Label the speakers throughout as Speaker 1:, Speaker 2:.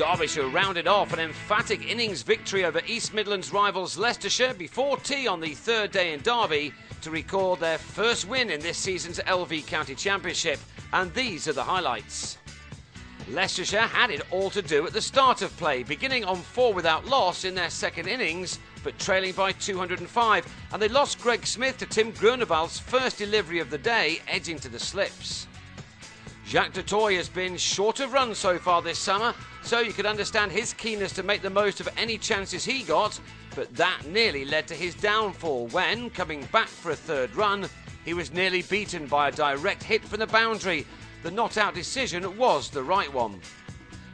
Speaker 1: Derbyshire rounded off an emphatic innings victory over East Midlands rivals Leicestershire before tea on the third day in Derby to record their first win in this season's LV County Championship, and these are the highlights. Leicestershire had it all to do at the start of play, beginning on 4 without loss in their second innings, but trailing by 205, and they lost Greg Smith to Tim Groenewald's first delivery of the day, edging to the slips. Jacques du Toit has been short of runs so far this summer, so you could understand his keenness to make the most of any chances he got, but that nearly led to his downfall when, coming back for a third run, he was nearly beaten by a direct hit from the boundary. The not-out decision was the right one.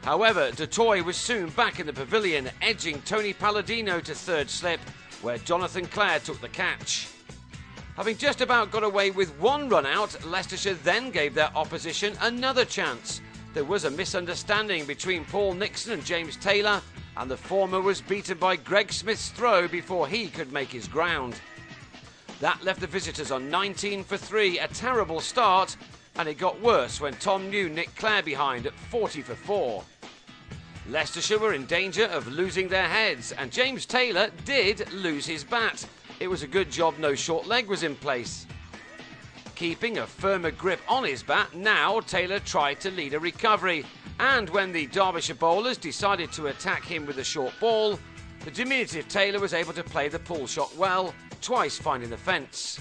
Speaker 1: However, du Toit was soon back in the pavilion, edging Tony Palladino to third slip, where Jonathan Clare took the catch. Having just about got away with one run out, Leicestershire then gave their opposition another chance. There was a misunderstanding between Paul Nixon and James Taylor, and the former was beaten by Greg Smith's throw before he could make his ground. That left the visitors on 19 for 3, a terrible start, and it got worse when Tom New nicked Clare behind at 40 for 4. Leicestershire were in danger of losing their heads, and James Taylor did lose his bat. It was a good job no short leg was in place. Keeping a firmer grip on his bat, now Taylor tried to lead a recovery, and when the Derbyshire bowlers decided to attack him with a short ball, the diminutive Taylor was able to play the pull shot well, twice finding the fence.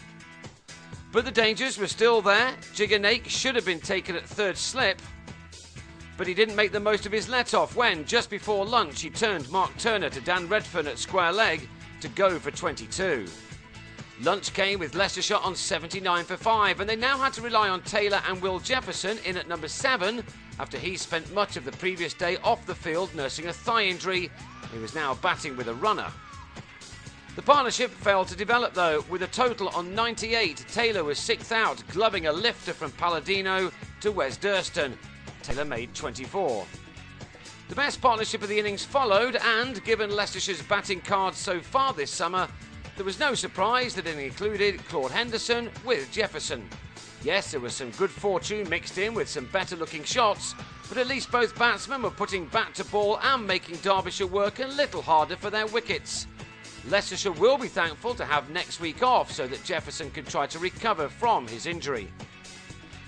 Speaker 1: But the dangers were still there. Jigger Nake should have been taken at third slip, but he didn't make the most of his let-off when, just before lunch, he turned Mark Turner to Dan Redfern at square leg to go for 22. Lunch came with Leicestershire on 79 for 5, and they now had to rely on Taylor and Will Jefferson in at number 7 after he spent much of the previous day off the field nursing a thigh injury. He was now batting with a runner. The partnership failed to develop though. With a total on 98, Taylor was 6th out, gloving a lifter from Palladino to Wes Durston. Taylor made 24. The best partnership of the innings followed, and given Leicestershire's batting cards so far this summer, there was no surprise that it included Claude Henderson with Jefferson. Yes, there was some good fortune mixed in with some better looking shots, but at least both batsmen were putting bat to ball and making Derbyshire work a little harder for their wickets. Leicestershire will be thankful to have next week off so that Jefferson can try to recover from his injury.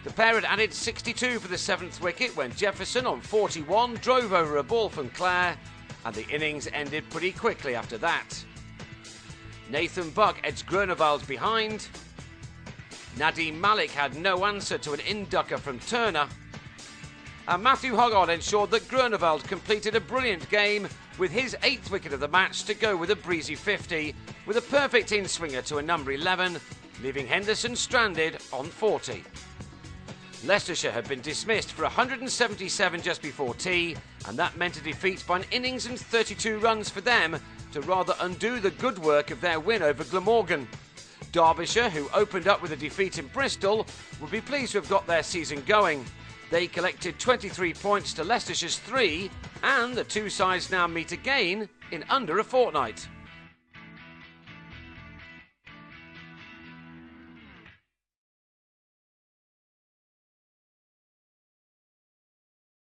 Speaker 1: The pair had added 62 for the 7th wicket when Jefferson on 41 drove over a ball from Clare, and the innings ended pretty quickly after that. Nathan Buck edged Groenewald behind. Nadeem Malik had no answer to an in-ducker from Turner. And Matthew Hoggard ensured that Groenewald completed a brilliant game with his 8th wicket of the match to go with a breezy 50, with a perfect in-swinger to a number 11, leaving Henderson stranded on 40. Leicestershire had been dismissed for 177 just before tea, and that meant a defeat by an innings and 32 runs for them to rather undo the good work of their win over Glamorgan. Derbyshire, who opened up with a defeat in Bristol, would be pleased to have got their season going. They collected 23 points to Leicestershire's 3, and the two sides now meet again in under a fortnight.